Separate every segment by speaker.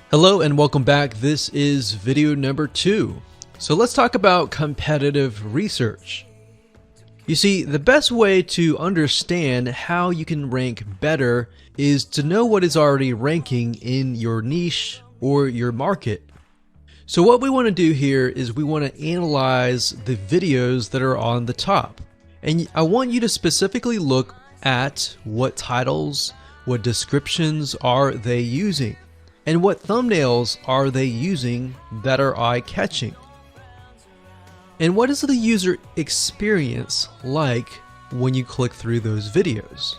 Speaker 1: Hello and welcome back. This is video number 2. So let's talk about competitive research. You see, the best way to understand how you can rank better is to know what is already ranking in your niche or your market. So what we want to do here is we want to analyze the videos that are on the top. And I want you to specifically look at what titles, what descriptions are they using, and what thumbnails are they using that are eye-catching. And what is the user experience like when you click through those videos?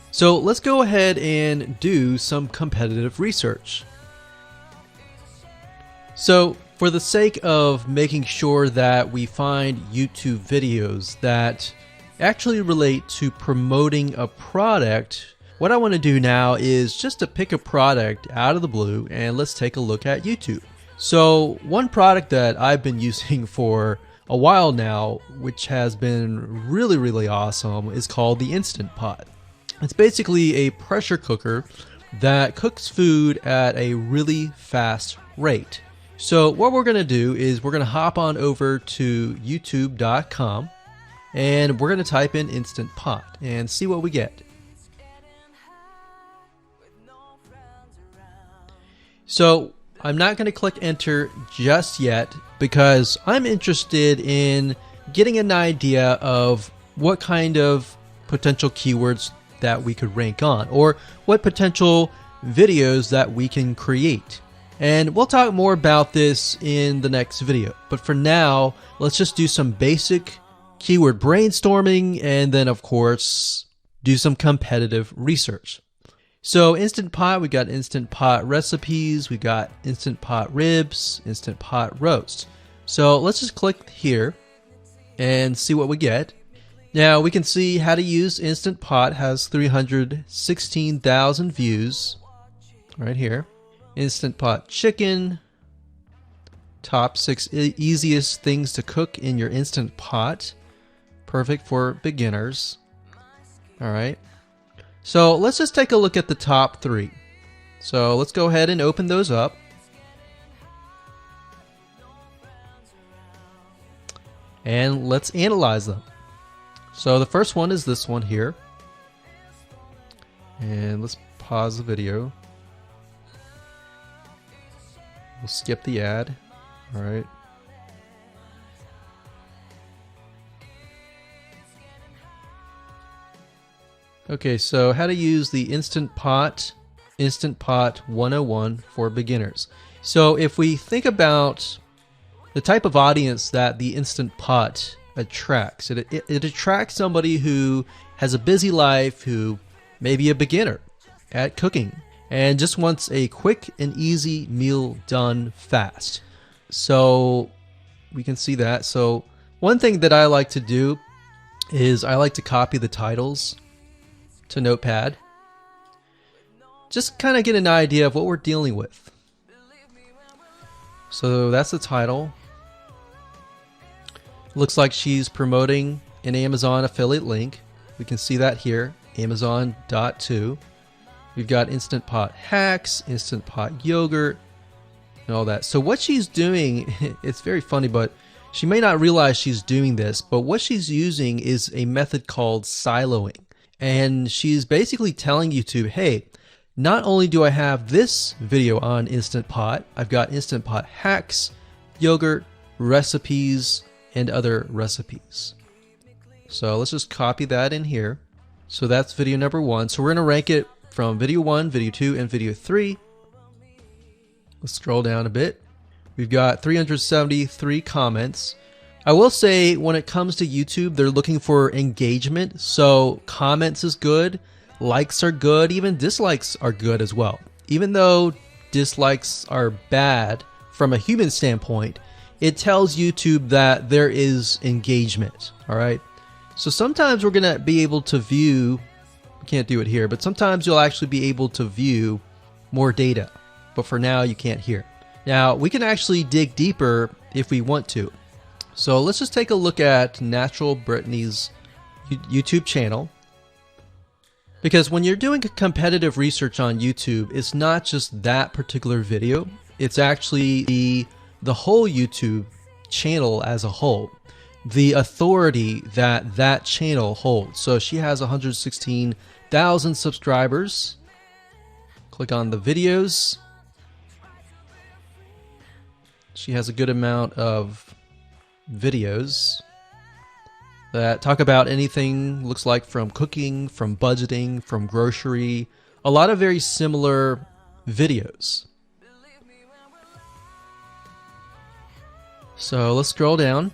Speaker 1: So let's go ahead and do some competitive research. So for the sake of making sure that we find YouTube videos that actually relate to promoting a product, what I want to do now is just to pick a product out of the blue and let's take a look at YouTube. So one product that I've been using for a while now, which has been really awesome, is called the Instant Pot. It's basically a pressure cooker that cooks food at a really fast rate. So what we're going to do is we're going to hop on over to youtube.com and we're going to type in Instant Pot and see what we get. So I'm not going to click enter just yet because I'm interested in getting an idea of what kind of potential keywords that we could rank on, or what potential videos that we can create. And we'll talk more about this in the next video. But for now, let's just do some basic keyword brainstorming and then of course do some competitive research. So Instant Pot, we got Instant Pot recipes, we got Instant Pot ribs, Instant Pot roast. So let's just click here and see what we get. Now we can see how to use Instant Pot has 316,000 views right here. Instant Pot chicken, top 6 easiest things to cook in your Instant Pot, perfect for beginners. All right. So let's just take a look at the top 3. So let's go ahead and open those up. And let's analyze them. So the first one is this one here. And let's pause the video. We'll skip the ad. All right. Okay, so how to use the Instant Pot 101 for beginners. So if we think about the type of audience that the Instant Pot attracts, it attracts somebody who has a busy life, who may be a beginner at cooking and just wants a quick and easy meal done fast. So we can see that. So one thing that I like to do is I like to copy the titles to Notepad. Just kind of get an idea of what we're dealing with. So that's the title. Looks like she's promoting an Amazon affiliate link. We can see that here, Amazon.to. We've got Instant Pot hacks, Instant Pot yogurt, and all that. So what she's doing, it's very funny, but she may not realize she's doing this, but what she's using is a method called siloing. And she's basically telling YouTube, hey, not only do I have this video on Instant Pot, I've got Instant Pot hacks, yogurt, recipes, and other recipes. So let's just copy that in here. So that's video number 1. So we're going to rank it from video 1, video 2, and video 3. Let's scroll down a bit. We've got 373 comments. I will say when it comes to YouTube, they're looking for engagement. So comments is good, likes are good, even dislikes are good as well. Even though dislikes are bad from a human standpoint, it tells YouTube that there is engagement. All right. So sometimes we're going to be able to view, we can't do it here, but sometimes you'll actually be able to view more data. But for now, you can't hear. Now we can actually dig deeper if we want to. So let's just take a look at Natural Brittany's YouTube channel. Because when you're doing competitive research on YouTube, it's not just that particular video, it's actually the whole YouTube channel as a whole, the authority that that channel holds. So she has 116,000 subscribers. Click on the videos. She has a good amount of videos that talk about anything, looks like from cooking, from budgeting, from grocery, a lot of very similar videos. So let's scroll down.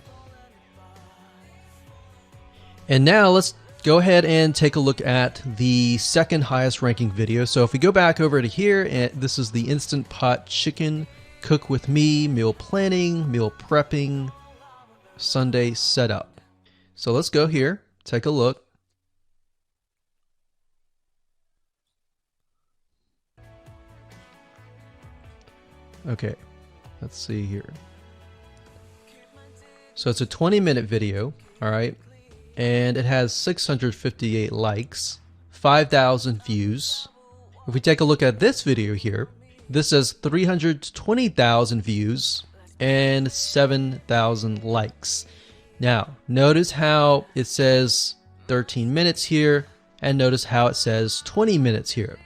Speaker 1: And now let's go ahead and take a look at the second highest ranking video. So if we go back over to here, and this is the Instant Pot Chicken Cook With Me, meal planning, meal prepping, Sunday setup. So let's go here, take a look. Okay, let's see here. So it's a 20-minute video, all right, and it has 658 likes, 5,000 views. If we take a look at this video here, this has 320,000 views and 7,000 likes. Now, notice how it says 13 minutes here, and notice how it says 20 minutes here.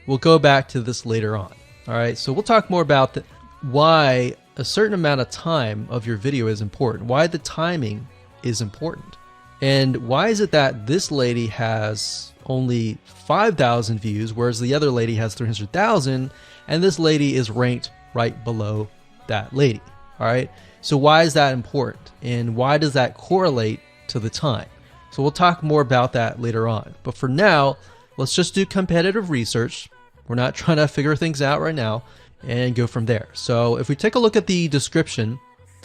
Speaker 1: We'll go back to this later on. All right, so we'll talk more about why a certain amount of time of your video is important, why the timing is important, and why is it that this lady has only 5,000 views, whereas the other lady has 300,000, and this lady is ranked right below that lady. All right. So why is that important, and why does that correlate to the time? So we'll talk more about that later on. But for now, let's just do competitive research. We're not trying to figure things out right now, and go from there. So if we take a look at the description,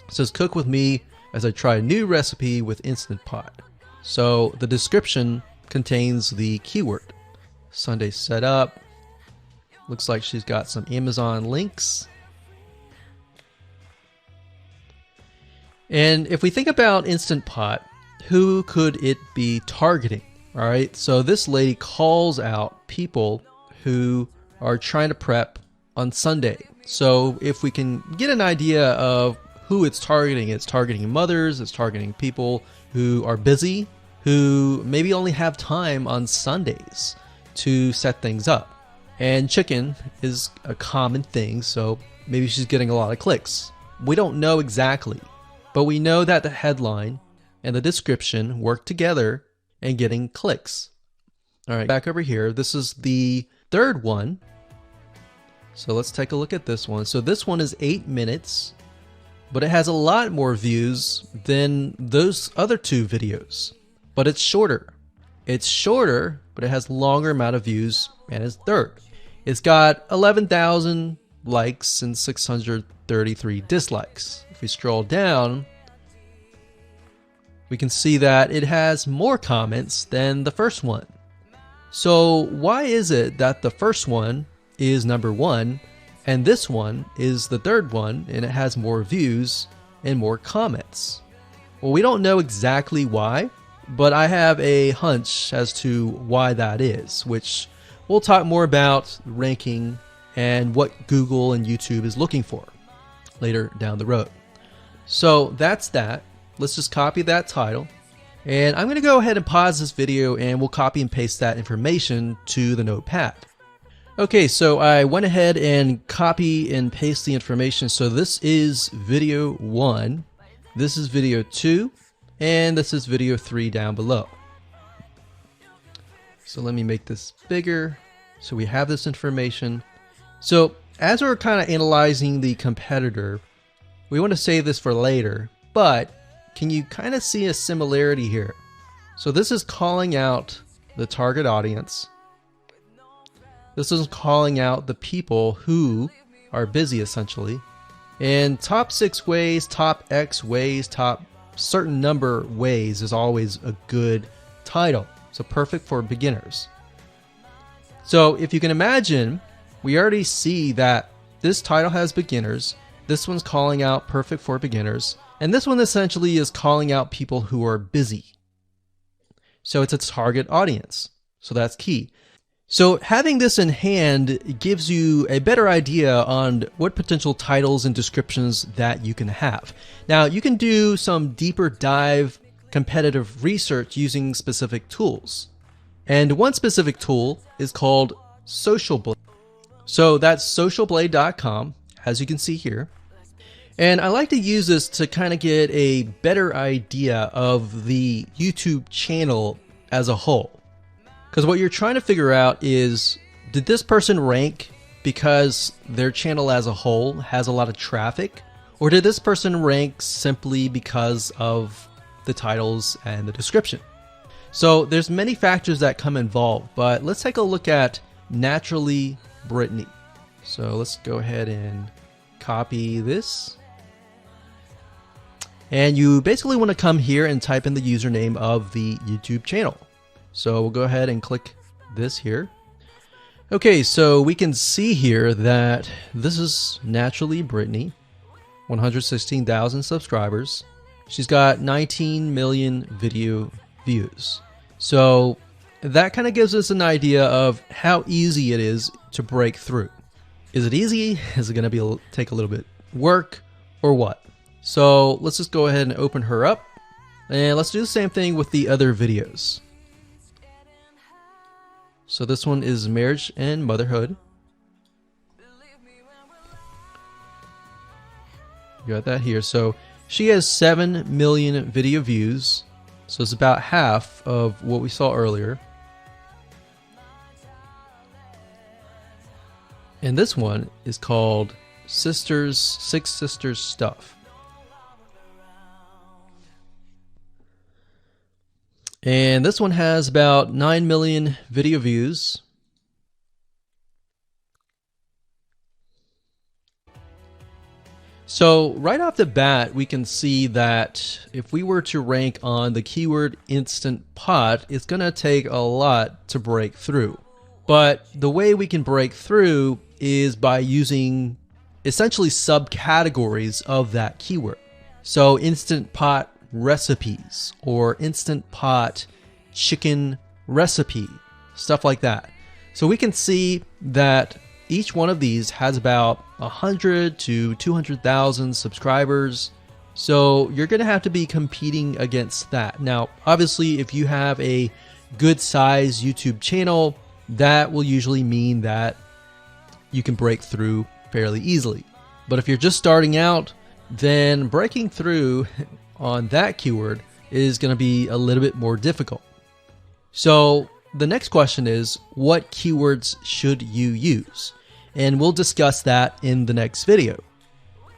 Speaker 1: it says cook with me as I try a new recipe with Instant Pot. So the description contains the keyword. Sunday setup. Looks like she's got some Amazon links. And if we think about Instant Pot, who could it be targeting? All right, so this lady calls out people who are trying to prep on Sunday. So if we can get an idea of who it's targeting mothers, it's targeting people who are busy, who maybe only have time on Sundays to set things up. And chicken is a common thing, so maybe she's getting a lot of clicks. We don't know exactly, but we know that the headline and the description work together and getting clicks. All right, back over here, this is the third one. So let's take a look at this one. So this one is 8 minutes, but it has a lot more views than those other two videos, but it's shorter. It's shorter, but it has longer amount of views, and it's third. It's got 11,000 likes and 633 dislikes. If we scroll down, we can see that it has more comments than the first one. So why is it that the first one is number one and this one is the third one and it has more views and more comments? Well, we don't know exactly why, but I have a hunch as to why that is, which we'll talk more about ranking and what Google and YouTube is looking for later down the road. So that's that. Let's just copy that title. And I'm going to go ahead and pause this video and we'll copy and paste that information to the notepad. Okay, so I went ahead and copy and paste the information. So this is video 1, this is video 2, and this is video 3 down below. So let me make this bigger so we have this information. So as we're kind of analyzing the competitor, we want to save this for later, but can you kind of see a similarity here? So this is calling out the target audience. This is calling out the people who are busy essentially. And top 6 ways, top X ways, top certain number ways is always a good title. So perfect for beginners. So if you can imagine, we already see that this title has beginners. This one's calling out perfect for beginners. And this one essentially is calling out people who are busy. So it's a target audience. So that's key. So having this in hand gives you a better idea on what potential titles and descriptions that you can have. Now you can do some deeper dive competitive research using specific tools. And one specific tool is called Social Blade. So that's socialblade.com, as you can see here. And I like to use this to kind of get a better idea of the YouTube channel as a whole. Because what you're trying to figure out is, did this person rank because their channel as a whole has a lot of traffic? Or did this person rank simply because of the titles and the description? So there's many factors that come involved, but let's take a look at Naturally Brittany. So let's go ahead and copy this. And you basically want to come here and type in the username of the YouTube channel. So we'll go ahead and click this here. Okay, so we can see here that this is Naturally Brittany, 116,000 subscribers. She's got 19 million video views. So that kind of gives us an idea of how easy it is to break through. Is it easy? Is it going to take a little bit work or what? So let's just go ahead and open her up, and let's do the same thing with the other videos. So this one is marriage and motherhood. You got that here. So she has 7 million video views. So it's about half of what we saw earlier. And this one is called Six Sisters Stuff. And this one has about 9 million video views. So right off the bat, we can see that if we were to rank on the keyword Instant Pot, it's going to take a lot to break through. But the way we can break through is by using essentially subcategories of that keyword. So Instant Pot recipes or Instant Pot chicken recipe, stuff like that. So we can see that each one of these has about 100 to 200,000 subscribers. So you're going to have to be competing against that. Now, obviously, if you have a good size YouTube channel, that will usually mean that you can break through fairly easily. But if you're just starting out, then breaking through on that keyword is going to be a little bit more difficult. So the next question is, what keywords should you use? And we'll discuss that in the next video.